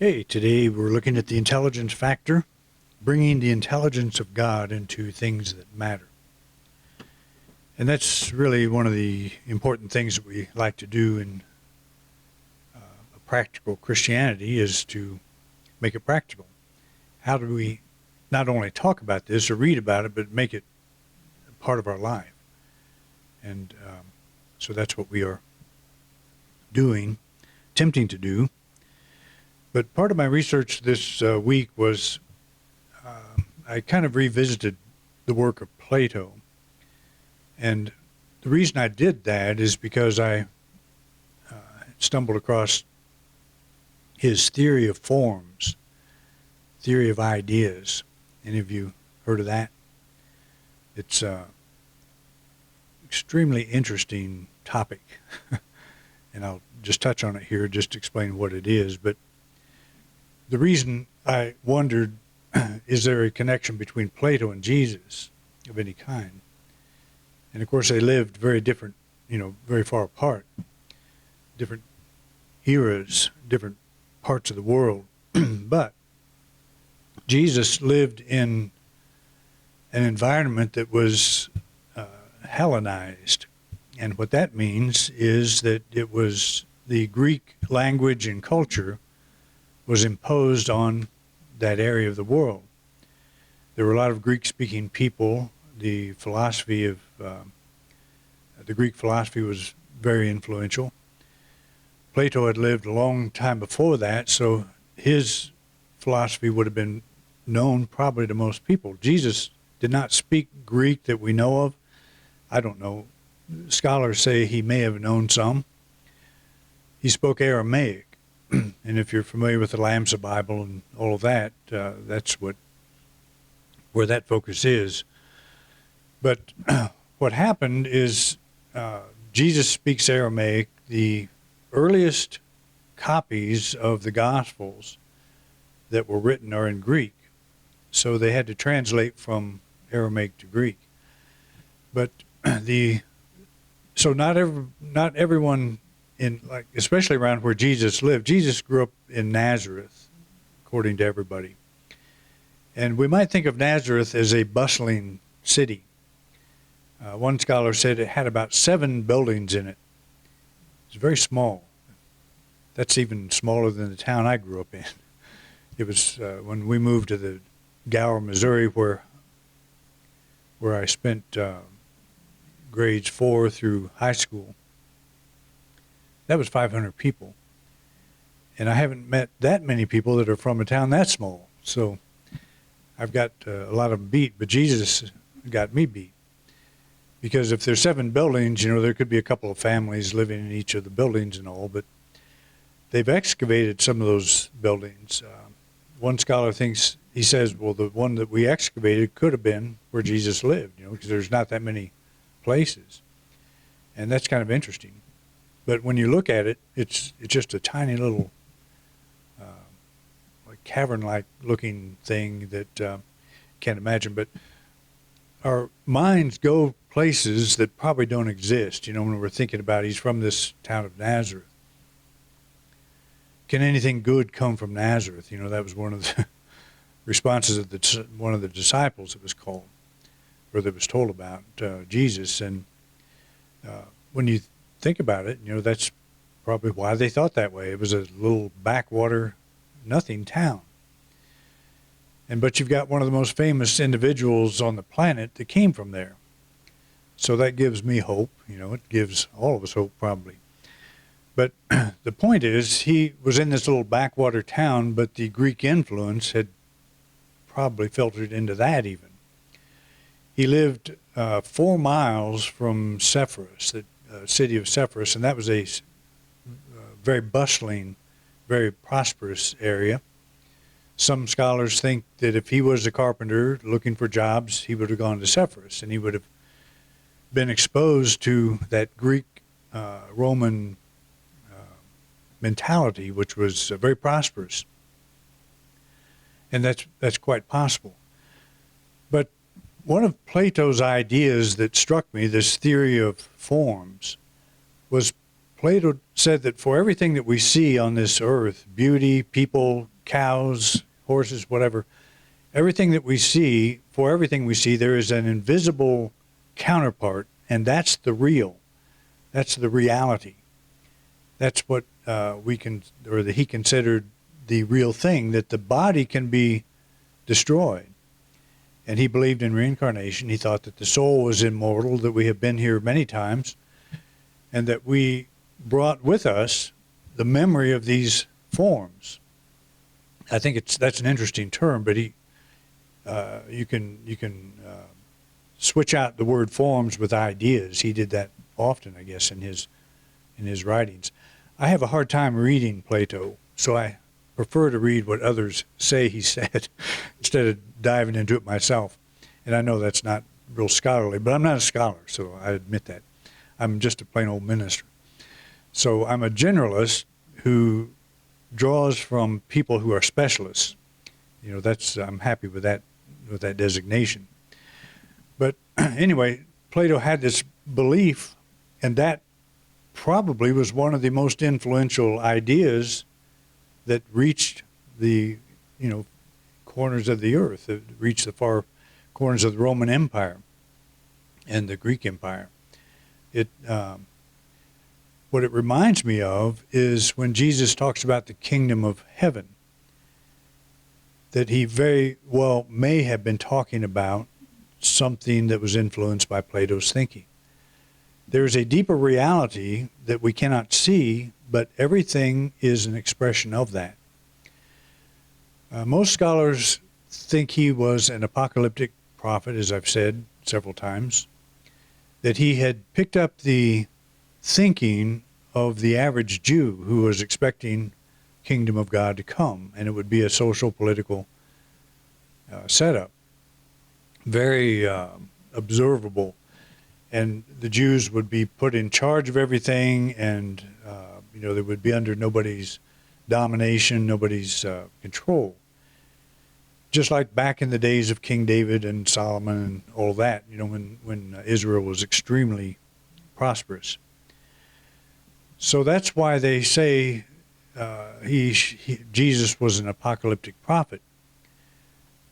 Okay, today we're looking at the intelligence factor, bringing the intelligence of God into things that matter. And that's really one of the important things that we like to do in a practical Christianity, is to make it practical. How do we not only talk about this or read about it, but make it part of our life? And so that's what we are doing, attempting to do. But part of my research this week was I kind of revisited the work of Plato. And the reason I did that is because I stumbled across his theory of forms, theory of ideas. Any of you heard of that? It's an extremely interesting topic. And I'll just touch on it here, just to explain what it is. But the reason I wondered, is there a connection between Plato and Jesus of any kind? And of course they lived very different, very far apart, different eras, different parts of the world. But Jesus lived in an environment that was Hellenized. And what that means is that it was the Greek language and culture was imposed on that area of the world. There were a lot of Greek-speaking people. The philosophy of the Greek philosophy was very influential. Plato had lived a long time before that, so his philosophy would have been known probably to most people. Jesus did not speak Greek that we know of. I don't know. Scholars say he may have known some. He spoke Aramaic. And if you're familiar with the Lamb's Bible and all of that, that's where that focus is. But what happened is Jesus speaks Aramaic. The earliest copies of the Gospels that were written are in Greek. So they had to translate from Aramaic to Greek. But so not everyone, especially around where Jesus lived. Jesus grew up in Nazareth, according to everybody. And we might think of Nazareth as a bustling city. One scholar said it had about 7 buildings in it. It's very small. That's even smaller than the town I grew up in. It was when we moved to the Gower, Missouri, where I spent grades 4 through high school. That was 500 people. And I haven't met that many people that are from a town that small. So I've got a lot of them beat, but Jesus got me beat. Because if there's 7 buildings, there could be a couple of families living in each of the buildings and all, but they've excavated some of those buildings. One scholar he says, well, the one that we excavated could have been where Jesus lived, because there's not that many places. And that's kind of interesting. But when you look at it, it's just a tiny little like cavern-like looking thing that can't imagine. But our minds go places that probably don't exist, when we're thinking about he's from this town of Nazareth. Can anything good come from Nazareth? That was one of the responses of one of the disciples that was called, or that was told about Jesus. And when you think about it, that's probably why they thought that way. It was a little backwater, nothing town. But you've got one of the most famous individuals on the planet that came from there. So that gives me hope. It gives all of us hope, probably. But the point is, he was in this little backwater town, but the Greek influence had probably filtered into that even. He lived 4 miles from Sepphoris, the city of Sepphoris, and that was a very bustling, very prosperous area. Some scholars think that if he was a carpenter looking for jobs, he would have gone to Sepphoris, and he would have been exposed to that Greek Roman mentality, which was very prosperous. And that's quite possible. But one of Plato's ideas that struck me, this theory of forms, was Plato said that for everything that we see on this earth, beauty, people, cows, horses, whatever. Everything that we see, for everything we see, there is an invisible counterpart, and that's the real. That's the reality. That's what he considered the real thing, that the body can be destroyed. And he believed in reincarnation. He thought that the soul was immortal, that we have been here many times, and that we brought with us the memory of these forms. I think that's an interesting term, but you can switch out the word forms with ideas. He did that often, I guess, in his writings. I have a hard time reading Plato, so I prefer to read what others say he said instead of diving into it myself. And I know that's not real scholarly, but I'm not a scholar, so I admit that. I'm just a plain old minister. So I'm a generalist who draws from people who are specialists. You know, I'm happy with that designation. But anyway, Plato had this belief, and that probably was one of the most influential ideas that reached the, corners of the earth, that reached the far corners of the Roman Empire and the Greek Empire. What it reminds me of is when Jesus talks about the kingdom of heaven, that he very well may have been talking about something that was influenced by Plato's thinking. There's a deeper reality that we cannot see, but everything is an expression of that. Most scholars think he was an apocalyptic prophet, as I've said several times, that he had picked up the thinking of the average Jew who was expecting kingdom of God to come, and it would be a social, political setup. Very observable. And the Jews would be put in charge of everything, and they would be under nobody's domination, nobody's control. Just like back in the days of King David and Solomon and all that, when Israel was extremely prosperous. So that's why they say Jesus was an apocalyptic prophet.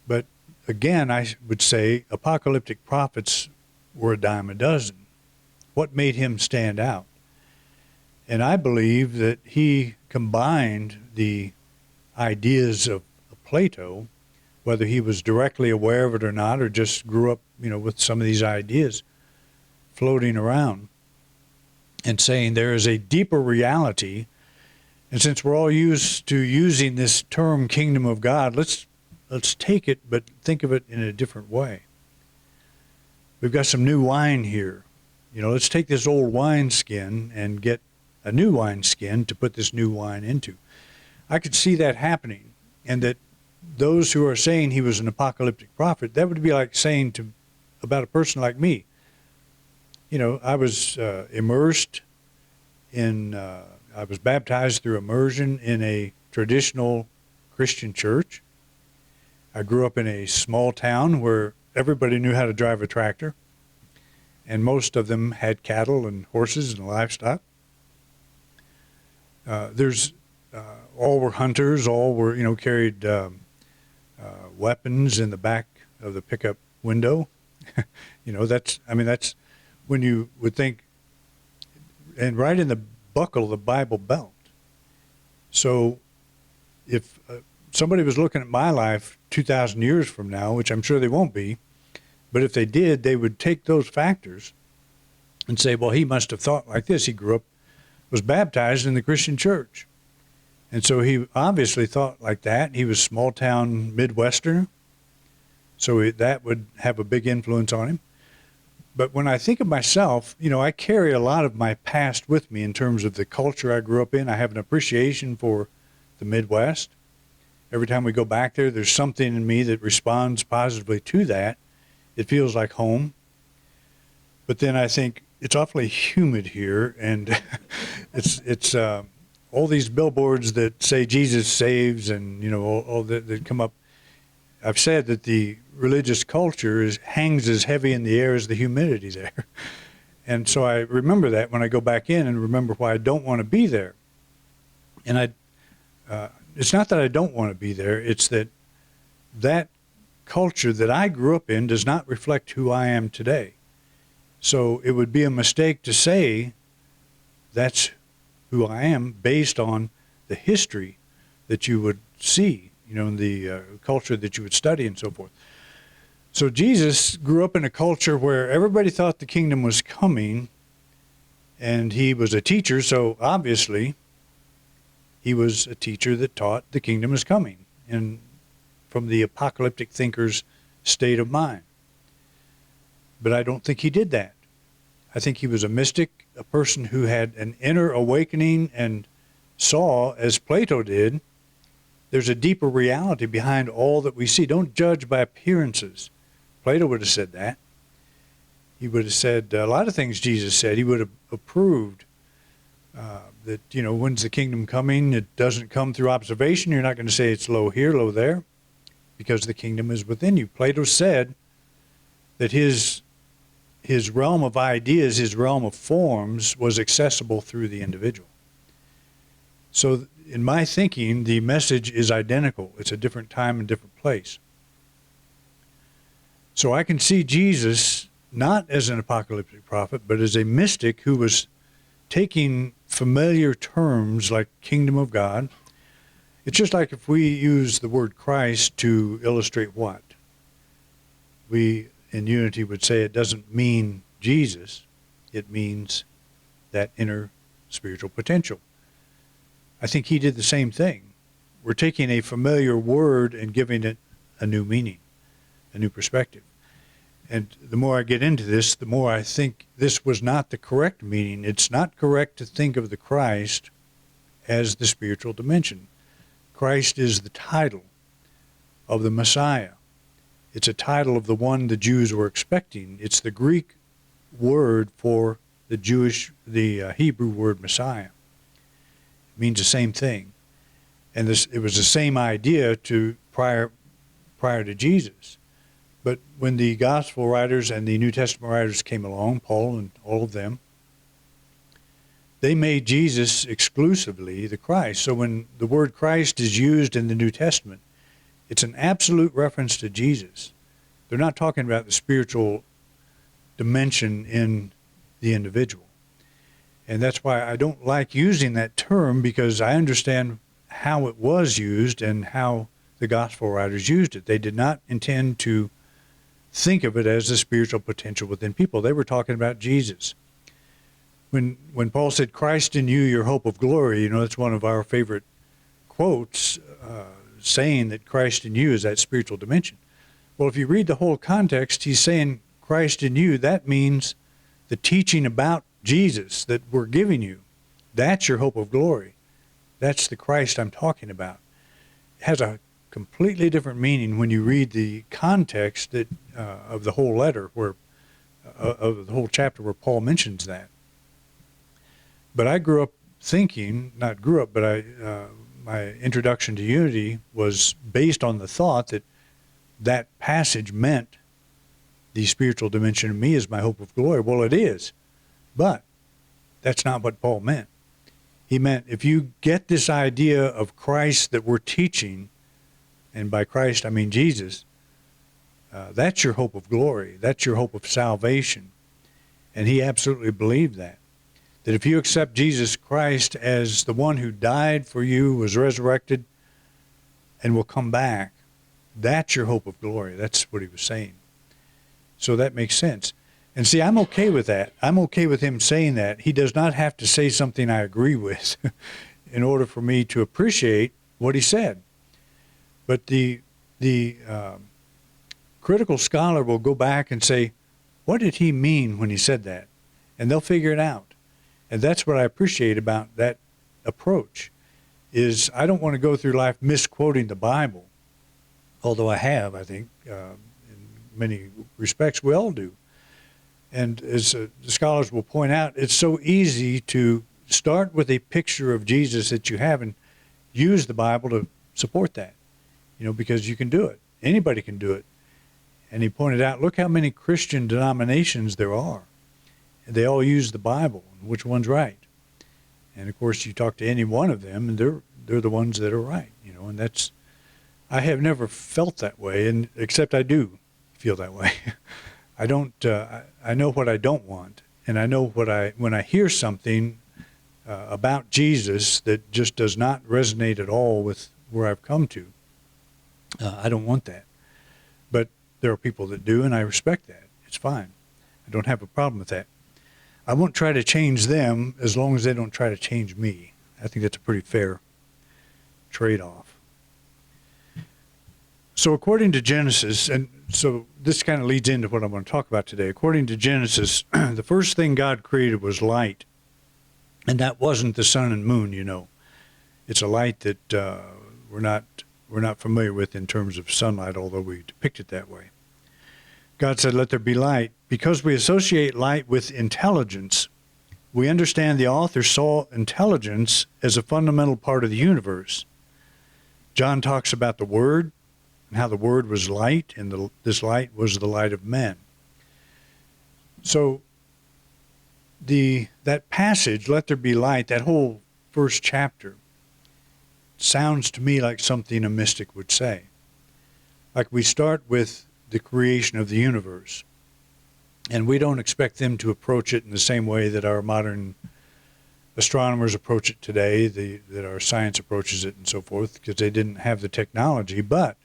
But again, I would say apocalyptic prophets were a dime a dozen. What made him stand out? And I believe that he combined the ideas of Plato, whether he was directly aware of it or not, or just grew up, with some of these ideas floating around, and saying there is a deeper reality. And since we're all used to using this term kingdom of God, let's take it, but think of it in a different way. We've got some new wine here. Let's take this old wineskin and get a new wineskin to put this new wine into. I could see that happening, and that those who are saying he was an apocalyptic prophet, that would be like saying about a person like me. I was immersed in, I was baptized through immersion in a traditional Christian church. I grew up in a small town where everybody knew how to drive a tractor, and most of them had cattle and horses and livestock. All were hunters, all were, carried weapons in the back of the pickup window. That's when you would think, and right in the buckle of the Bible belt. So if somebody was looking at my life 2,000 years from now, which I'm sure they won't be, but if they did, they would take those factors and say, well, he must have thought like this. He grew up, was baptized in the Christian church. And so he obviously thought like that. He was small town Midwesterner. So that would have a big influence on him. But when I think of myself, I carry a lot of my past with me in terms of the culture I grew up in. I have an appreciation for the Midwest. Every time we go back there, there's something in me that responds positively to that. It feels like home. But then I think it's awfully humid here, and it's all these billboards that say Jesus saves, and all that come up. I've said that the religious culture hangs as heavy in the air as the humidity there. And so I remember that when I go back in and remember why I don't want to be there. And it's not that I don't want to be there. It's that culture that I grew up in does not reflect who I am today. So it would be a mistake to say that's who I am based on the history that you would see, in the culture that you would study and so forth. So Jesus grew up in a culture where everybody thought the kingdom was coming, and he was a teacher, so obviously he was a teacher that taught the kingdom is coming, and from the apocalyptic thinker's state of mind. But I don't think he did that. I think he was a mystic, a person who had an inner awakening and saw, as Plato did, there's a deeper reality behind all that we see. Don't judge by appearances. Plato would have said that. He would have said a lot of things Jesus said. He would have approved that, when's the kingdom coming? It doesn't come through observation. You're not going to say it's low here, low there, because the kingdom is within you. Plato said that his realm of ideas, his realm of forms, was accessible through the individual. So in my thinking, the message is identical. It's a different time and different place. So I can see Jesus not as an apocalyptic prophet, but as a mystic who was taking familiar terms like kingdom of God. It's just like if we use the word Christ to illustrate what? We in unity would say it doesn't mean Jesus. It means that inner spiritual potential. I think he did the same thing. We're taking a familiar word and giving it a new meaning, a new perspective. And the more I get into this, the more I think this was not the correct meaning. It's not correct to think of the Christ as the spiritual dimension. Christ is the title of the Messiah. It's a title of the one the Jews were expecting. It's the Greek word for the Hebrew word Messiah. It means the same thing. And it was the same idea prior to Jesus. But when the gospel writers and the New Testament writers came along, Paul and all of them, they made Jesus exclusively the Christ. So when the word Christ is used in the New Testament, it's an absolute reference to Jesus. They're not talking about the spiritual dimension in the individual. And that's why I don't like using that term, because I understand how it was used and how the gospel writers used it. They did not intend to think of it as the spiritual potential within people. They were talking about Jesus. When Paul said, Christ in you, your hope of glory, that's one of our favorite quotes, saying that Christ in you is that spiritual dimension. Well, if you read the whole context, he's saying Christ in you, that means the teaching about Jesus that we're giving you. That's your hope of glory. That's the Christ I'm talking about. It has a completely different meaning when you read the context of the whole letter, of the whole chapter where Paul mentions that. But I grew up thinking, but my introduction to unity was based on the thought that passage meant the spiritual dimension of me is my hope of glory. Well, it is, but that's not what Paul meant. He meant if you get this idea of Christ that we're teaching, and by Christ I mean Jesus, that's your hope of glory. That's your hope of salvation. And he absolutely believed that if you accept Jesus Christ as the one who died for you, was resurrected, and will come back, that's your hope of glory. That's what he was saying. So that makes sense. And see, I'm okay with that. I'm okay with him saying that. He does not have to say something I agree with in order for me to appreciate what he said. But the critical scholar will go back and say, what did he mean when he said that? And they'll figure it out. And that's what I appreciate about that approach, is I don't want to go through life misquoting the Bible, although I have, I think, in many respects, we all do. And as the scholars will point out, it's so easy to start with a picture of Jesus that you have and use the Bible to support that, because you can do it. Anybody can do it. And he pointed out, look how many Christian denominations there are. And they all use the Bible, and which one's right. And of course, you talk to any one of them, and they're the ones that are right, and that's, I have never felt that way, and except I do feel that way. I don't, I know what I don't want, and I know when I hear something about Jesus that just does not resonate at all with where I've come to, I don't want that. But there are people that do, and I respect that. It's fine. I don't have a problem with that. I won't try to change them as long as they don't try to change me. I think that's a pretty fair trade-off. So according to Genesis, and so this kind of leads into what I'm going to talk about today. According to Genesis, the first thing God created was light. And that wasn't the sun and moon, It's a light that we're not familiar with in terms of sunlight, although we depict it that way. God said, "Let there be light." Because we associate light with intelligence, we understand the author saw intelligence as a fundamental part of the universe. John talks about the Word and how the Word was light, and this light was the light of men. So that passage, "Let there be light," that whole first chapter, sounds to me like something a mystic would say. Like we start with the creation of the universe, and we don't expect them to approach it in the same way that our modern astronomers approach it today, that our science approaches it and so forth, because they didn't have the technology. But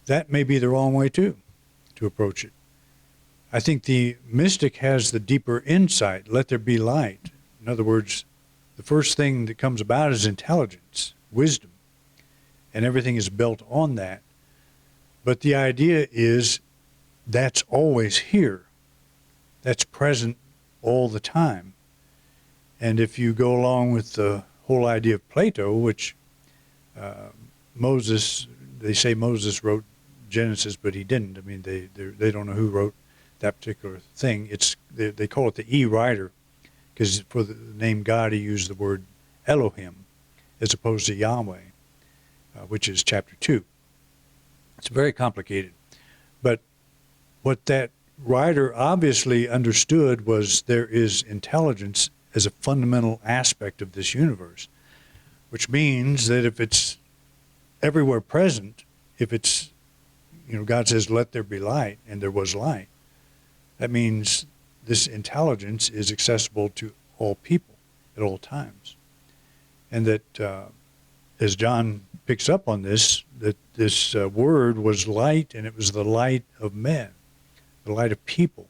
that may be the wrong way too, to approach it. I think the mystic has the deeper insight. Let there be light. In other words, the first thing that comes about is intelligence, wisdom, and everything is built on that. But the idea is that's always here. That's present all the time. And if you go along with the whole idea of Plato, which they say Moses wrote Genesis, but he didn't. I mean, they don't know who wrote that particular thing. They call it the E-writer, because for the name God, he used the word Elohim, as opposed to Yahweh, which is chapter 2. It's very complicated. But what that writer obviously understood was there is intelligence as a fundamental aspect of this universe, which means that if it's everywhere present, if it's, God says, "Let there be light," and there was light, that means this intelligence is accessible to all people at all times. And that, as John picks up on this, that this word was light, and it was the light of men, the light of people.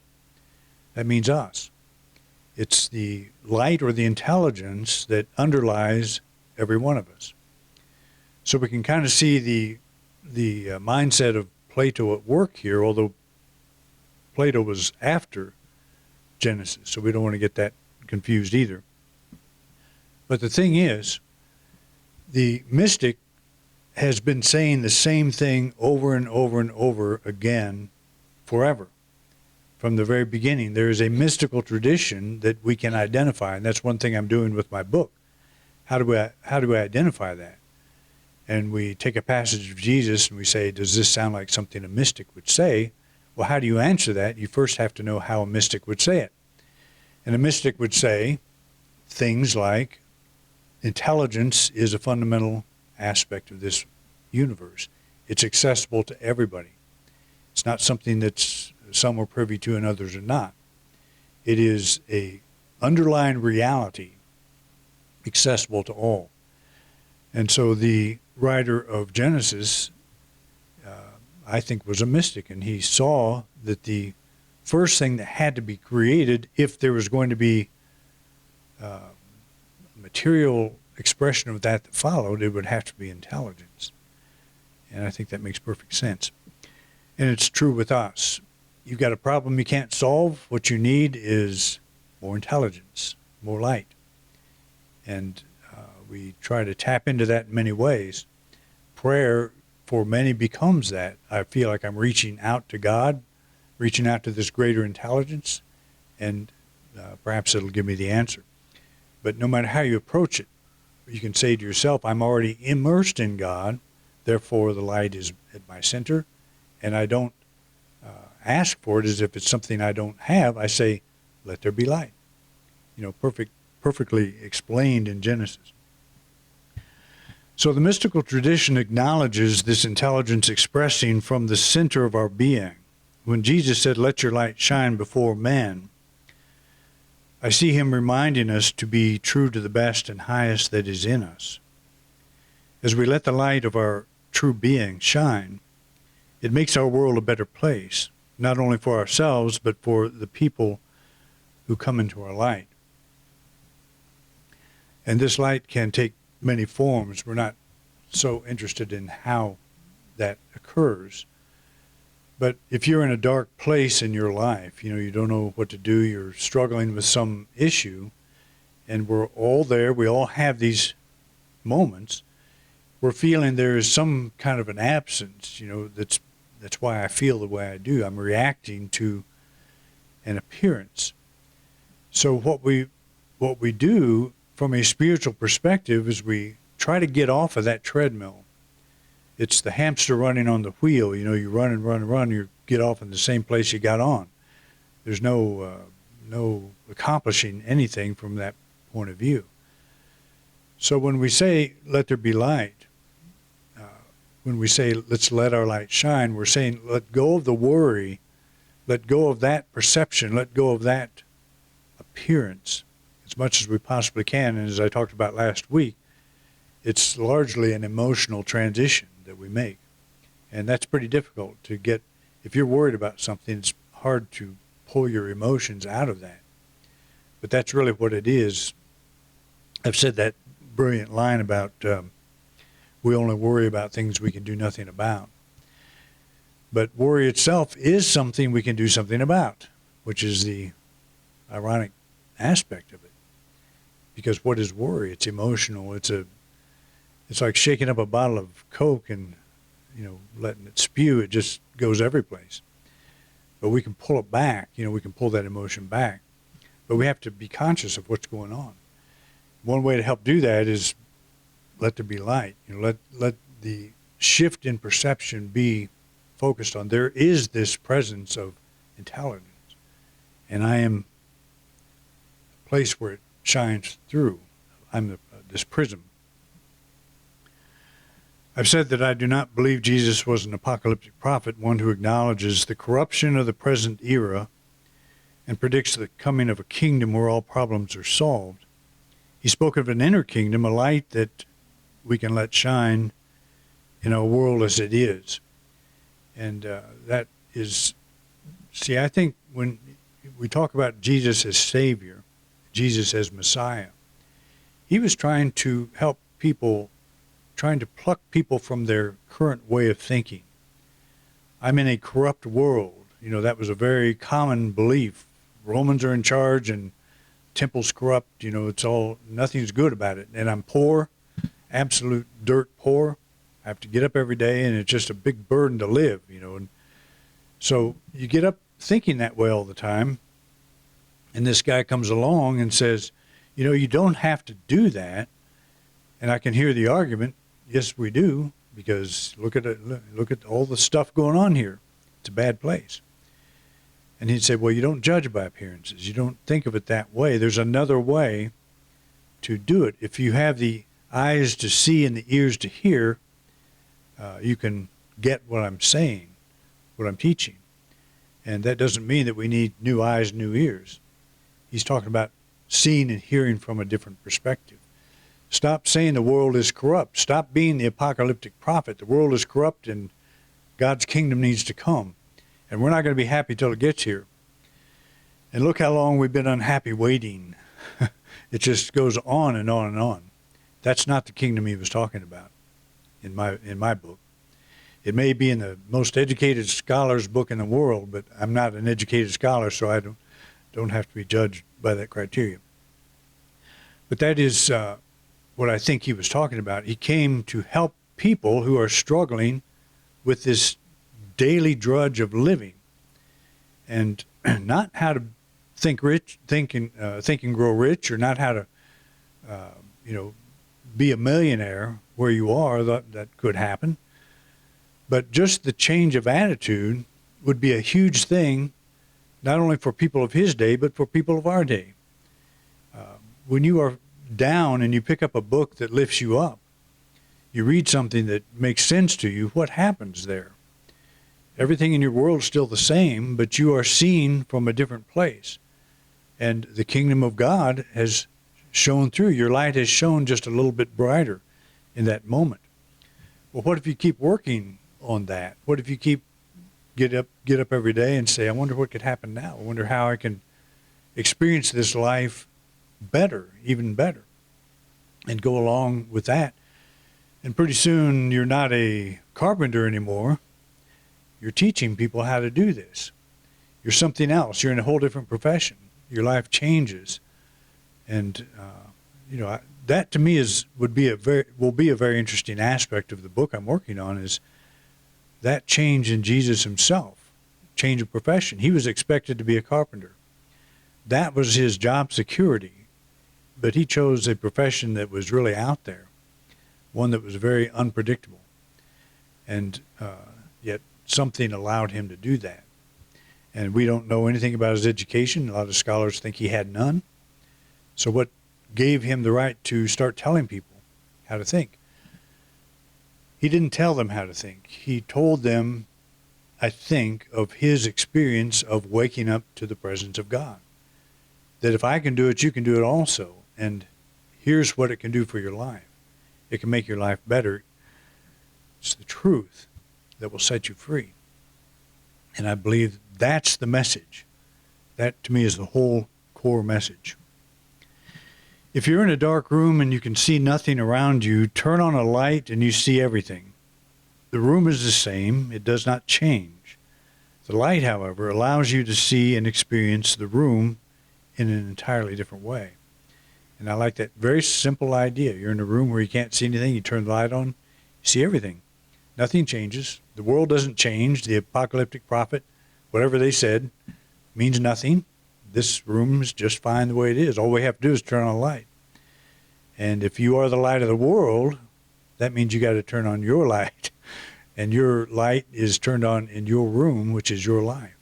That means us. It's the light or the intelligence that underlies every one of us. So we can kind of see the mindset of Plato at work here, although Plato was after Genesis, so we don't want to get that confused either. But the thing is, the mystic has been saying the same thing over and over and over again forever. From the very beginning, there is a mystical tradition that we can identify, and that's one thing I'm doing with my book. How do we identify that? And we take a passage of Jesus and we say, does this sound like something a mystic would say? Well, how do you answer that? You first have to know how a mystic would say it. And a mystic would say things like, intelligence is a fundamental aspect of this universe. It's accessible to everybody. It's not something that's some are privy to and others are not. It is a underlying reality accessible to all. And so the writer of Genesis, I think, was a mystic, and he saw that the first thing that had to be created, if there was going to be material expression of that followed, it would have to be intelligence. And I think that makes perfect sense. And it's true with us. You've got a problem you can't solve. What you need is more intelligence, more light. And we try to tap into that in many ways. Prayer for many becomes that. I feel like I'm reaching out to God, reaching out to this greater intelligence, and perhaps it'll give me the answer. But no matter how you approach it, you can say to yourself, I'm already immersed in God, therefore the light is at my center, and I don't ask for it as if it's something I don't have. I say, let there be light. Perfectly explained in Genesis. So the mystical tradition acknowledges this intelligence expressing from the center of our being. When Jesus said, "Let your light shine before men," I see him reminding us to be true to the best and highest that is in us. As we let the light of our true being shine, it makes our world a better place, not only for ourselves, but for the people who come into our light. And this light can take many forms. We're not so interested in how that occurs. But if you're in a dark place in your life, you don't know what to do, you're struggling with some issue, and we're all there, we all have these moments, we're feeling there is some kind of an absence, that's why I feel the way I do. I'm reacting to an appearance. So what we do from a spiritual perspective is we try to get off of that treadmill. It's the hamster running on the wheel. You run and run and run, you get off in the same place you got on. There's no accomplishing anything from that point of view. So when we say, "Let there be light," when we say, "Let's let our light shine," we're saying, let go of the worry, let go of that perception, let go of that appearance as much as we possibly can. And as I talked about last week, it's largely an emotional transition that we make. And that's pretty difficult to get. If you're worried about something, it's hard to pull your emotions out of that. But that's really what it is. I've said that brilliant line about we only worry about things we can do nothing about. But worry itself is something we can do something about, which is the ironic aspect of it. Because what is worry? It's emotional. It's like shaking up a bottle of Coke and, letting it spew. It just goes every place. But we can pull it back. We can pull that emotion back. But we have to be conscious of what's going on. One way to help do that is let there be light. Let the shift in perception be focused on. There is this presence of intelligence. And I am a place where it shines through. I'm this prism. I've said that I do not believe Jesus was an apocalyptic prophet, one who acknowledges the corruption of the present era and predicts the coming of a kingdom where all problems are solved. He spoke of an inner kingdom, a light that we can let shine in our world as it is. And that is, I think when we talk about Jesus as Savior, Jesus as Messiah, he was trying to help people, trying to pluck people from their current way of thinking. I'm in a corrupt world. That was a very common belief. Romans are in charge and temple's corrupt. It's all, nothing's good about it. And I'm poor, absolute dirt poor. I have to get up every day and it's just a big burden to live, And so you get up thinking that way all the time. And this guy comes along and says, you don't have to do that. And I can hear the argument. Yes, we do, because look at all the stuff going on here. It's a bad place. And he'd say, well, you don't judge by appearances. You don't think of it that way. There's another way to do it. If you have the eyes to see and the ears to hear, you can get what I'm saying, what I'm teaching. And that doesn't mean that we need new eyes, new ears. He's talking about seeing and hearing from a different perspective. Stop saying the world is corrupt. Stop being the apocalyptic prophet. The world is corrupt and God's kingdom needs to come. And we're not going to be happy till it gets here. And look how long we've been unhappy waiting. It just goes on and on and on. That's not the kingdom he was talking about in my book. It may be in the most educated scholar's book in the world, but I'm not an educated scholar, so I don't have to be judged by that criteria. But that is what I think he was talking about. He came to help people who are struggling with this daily drudge of living, and not how to think and grow rich, or not how to, be a millionaire where you are. That could happen. But just the change of attitude would be a huge thing, not only for people of his day, but for people of our day. When you are down and you pick up a book that lifts you up, you read something that makes sense to you, what happens there? Everything in your world is still the same, but you are seen from a different place. And the kingdom of God has shone through. Your light has shone just a little bit brighter in that moment. Well, what if you keep working on that? What if you get up every day and say, I wonder what could happen now? I wonder how I can experience this life better, even better, and go along with that. And pretty soon you're not a carpenter anymore. You're teaching people how to do this. You're something else. You're in a whole different profession. Your life changes. And, that to me will be a very interesting aspect of the book I'm working on, is that change in Jesus himself, change of profession. He was expected to be a carpenter. That was his job security, but he chose a profession that was really out there, one that was very unpredictable. And yet something allowed him to do that. And we don't know anything about his education. A lot of scholars think he had none. So what gave him the right to start telling people how to think? He didn't tell them how to think. He told them, I think, of his experience of waking up to the presence of God. That if I can do it, you can do it also. And here's what it can do for your life. It can make your life better. It's the truth that will set you free. And I believe that's the message. That, to me, is the whole core message. If you're in a dark room and you can see nothing around you, turn on a light and you see everything. The room is the same. It does not change. The light, however, allows you to see and experience the room in an entirely different way. And I like that very simple idea. You're in a room where you can't see anything. You turn the light on, you see everything. Nothing changes. The world doesn't change. The apocalyptic prophet, whatever they said, means nothing. This room is just fine the way it is. All we have to do is turn on a light. And if you are the light of the world, that means you got to turn on your light. And your light is turned on in your room, which is your life.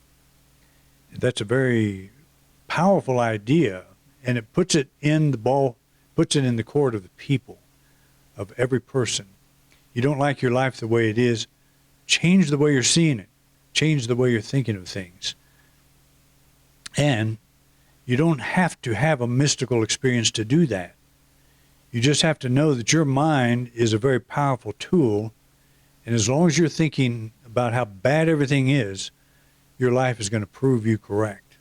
That's a very powerful idea, and it puts it in the court of the people, of every person. You don't like your life the way it is, change the way you're seeing it. Change the way you're thinking of things. And you don't have to have a mystical experience to do that. You just have to know that your mind is a very powerful tool, and as long as you're thinking about how bad everything is, your life is going to prove you correct.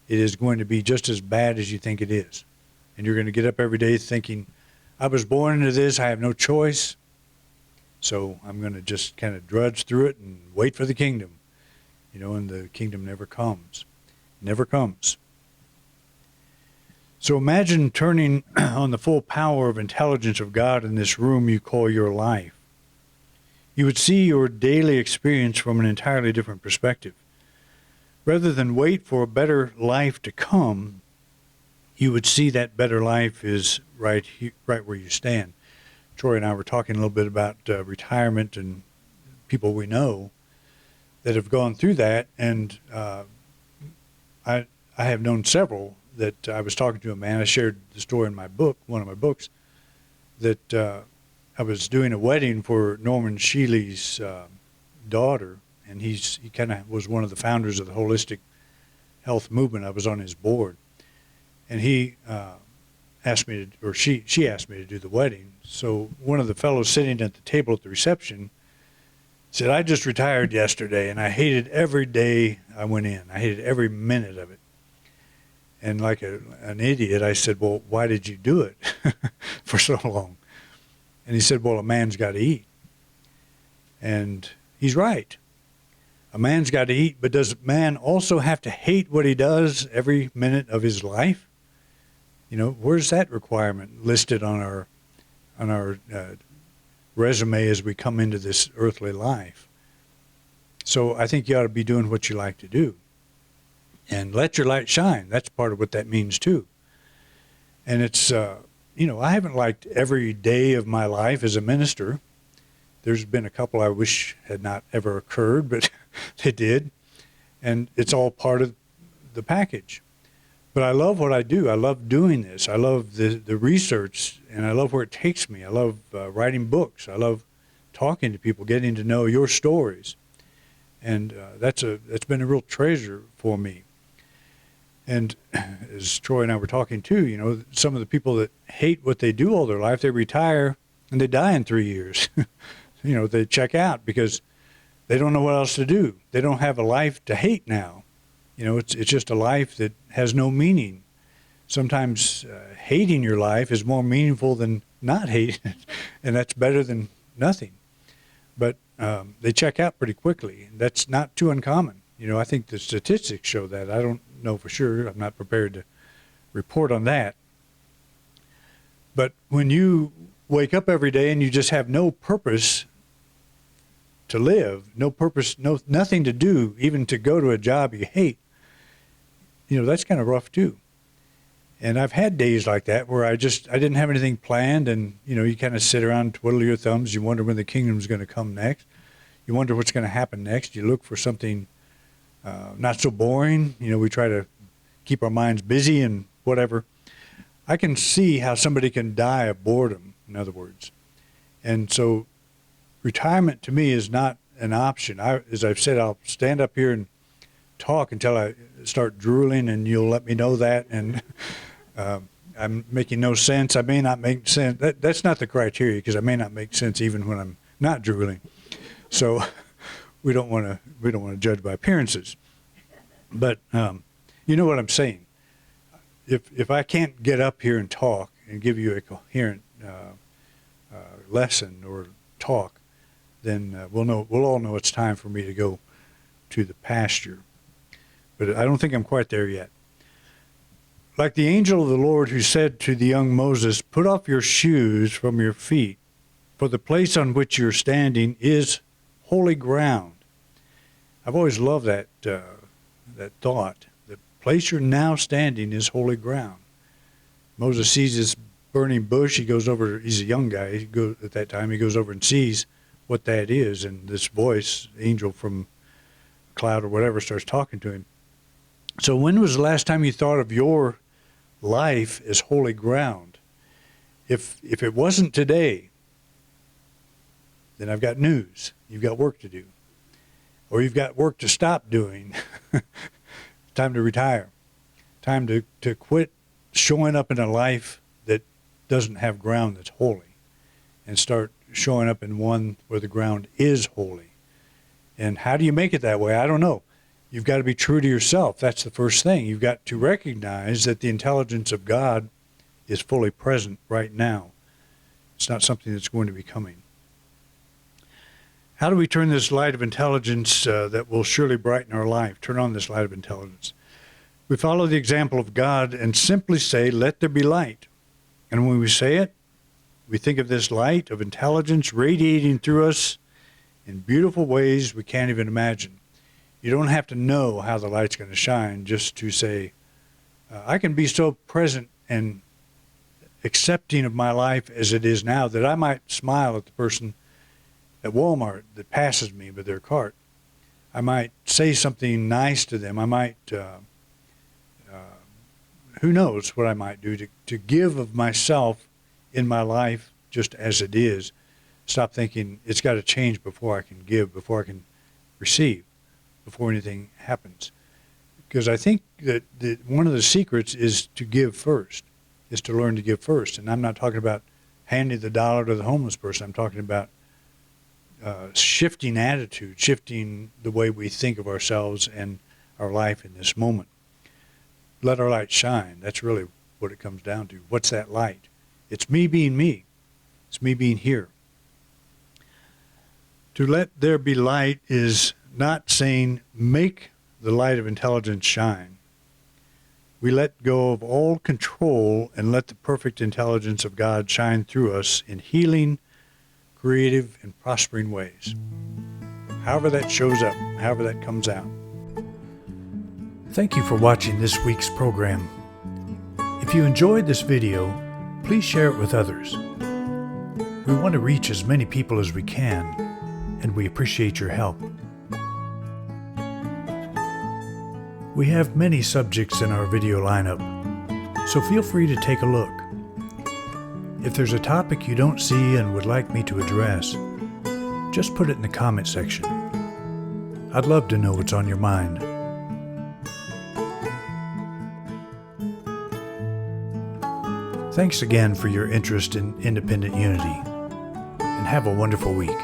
It is going to be just as bad as you think it is. And you're going to get up every day thinking, I was born into this, I have no choice, so I'm going to just kind of drudge through it and wait for the kingdom. And the kingdom never comes. Never comes. So imagine turning on the full power of intelligence of God in this room you call your life. You would see your daily experience from an entirely different perspective. Rather than wait for a better life to come, you would see that better life is right where you stand. Troy and I were talking a little bit about retirement and people we know that have gone through that, and I have known several that I was talking to a man. I shared the story in my book, one of my books, that I was doing a wedding for Norman Shealy's daughter, and he kind of was one of the founders of the holistic health movement. I was on his board, and he asked me to, or she asked me to do the wedding. So one of the fellows sitting at the table at the reception said, I just retired yesterday, and I hated every day I went in. I hated every minute of it. And like an idiot, I said, well, why did you do it for so long? And he said, well, a man's got to eat. And he's right. A man's got to eat, but does a man also have to hate what he does every minute of his life? Where's that requirement listed on our resume as we come into this earthly life? So I think you ought to be doing what you like to do. And let your light shine. That's part of what that means too. And it's, I haven't liked every day of my life as a minister. There's been a couple I wish had not ever occurred, but they did. And it's all part of the package. But I love what I do. I love doing this. I love the research, and I love where it takes me. I love writing books. I love talking to people, getting to know your stories. And that's been a real treasure for me. And as Troy and I were talking too, you know, some of the people that hate what they do all their life, they retire and they die in 3 years. You know, they check out because they don't know what else to do. They don't have a life to hate now. You know, it's just a life that has no meaning. Sometimes hating your life is more meaningful than not hating it, and that's better than nothing. But they check out pretty quickly. That's not too uncommon. You know, I think the statistics show that. I don't know for sure. I'm not prepared to report on that. But when you wake up every day and you just have no purpose to live, no purpose, nothing to do, even to go to a job you hate, you know, that's kind of rough too. And I've had days like that where I didn't have anything planned, and, you know, you kind of sit around, twiddle your thumbs, you wonder when the kingdom's going to come next. You wonder what's going to happen next. You look for something not so boring. You know, we try to keep our minds busy and whatever. I can see how somebody can die of boredom, in other words. And so retirement to me is not an option. As I've said, I'll stand up here and talk until I start drooling, and you'll let me know that. And I'm making no sense. I may not make sense. That's not the criteria, because I may not make sense even when I'm not drooling. So we don't want to judge by appearances. But you know what I'm saying. If I can't get up here and talk and give you a coherent lesson or talk, then we'll all know it's time for me to go to the pasture. But I don't think I'm quite there yet. Like the angel of the Lord who said to the young Moses, "Put off your shoes from your feet, for the place on which you're standing is holy ground." I've always loved that thought. The place you're now standing is holy ground. Moses sees this burning bush. He goes over. He's a young guy. At that time, he goes over and sees what that is, and this voice, angel from a cloud or whatever, starts talking to him. So when was the last time you thought of your life as holy ground? If it wasn't today, then I've got news. You've got work to do. Or you've got work to stop doing. Time to retire. Time to quit showing up in a life that doesn't have ground that's holy, and start showing up in one where the ground is holy. And how do you make it that way? I don't know. You've got to be true to yourself. That's the first thing. You've got to recognize that the intelligence of God is fully present right now. It's not something that's going to be coming. How do we turn this light of intelligence that will surely brighten our life? Turn on this light of intelligence. We follow the example of God and simply say, "Let there be light." And when we say it, we think of this light of intelligence radiating through us in beautiful ways we can't even imagine. You don't have to know how the light's going to shine just to say, I can be so present and accepting of my life as it is now that I might smile at the person at Walmart that passes me with their cart. I might say something nice to them. I might, who knows what I might do to give of myself in my life just as it is. Stop thinking it's got to change before I can give, before I can receive, before anything happens. Because I think that one of the secrets is to give first, is to learn to give first. And I'm not talking about handing the dollar to the homeless person. I'm talking about shifting attitude, shifting the way we think of ourselves and our life in this moment. Let our light shine. That's really what it comes down to. What's that light? It's me being me. It's me being here. To let there be light is not saying make the light of intelligence shine. We let go of all control and let the perfect intelligence of God shine through us in healing, creative, and prospering ways. However that shows up, however that comes out. Thank you for watching this week's program. If you enjoyed this video, please share it with others. We want to reach as many people as we can, and we appreciate your help. We have many subjects in our video lineup, so feel free to take a look. If there's a topic you don't see and would like me to address, just put it in the comment section. I'd love to know what's on your mind. Thanks again for your interest in independent unity, and have a wonderful week.